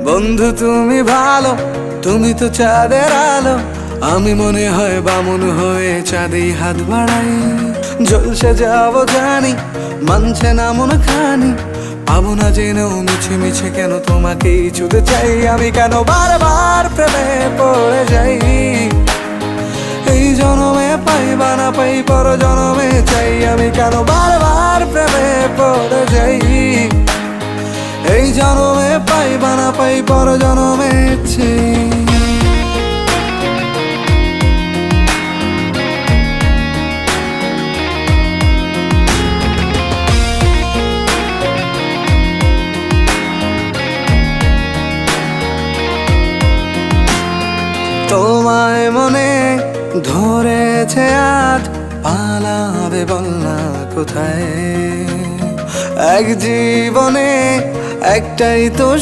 বন্ধু তুমি ভালো, তুমি তো চাঁদের আলো। আমি মনে হয় বামুন হয়ে চাঁদেই হাত বাড়াই। জলসে যাবো জানি, মানছে না মন খানি। পাবো না জেনেও মিছে মিছে কেন তোমাকেই ছুঁতে চাই। আমি কেন বারবার প্রেমে পড়ে যাই। এই জনমে পাই বা না পাই, পর জনমে চাই। আমি কেন বারবার প্রেমে পড়ে যাই। এই জনমে পাই বা না পাই, পর জনমে চাই। তোমায় মনে ধরেছে আজ, পালাবে বল না কোথায়। এক জীবনে একটাই তো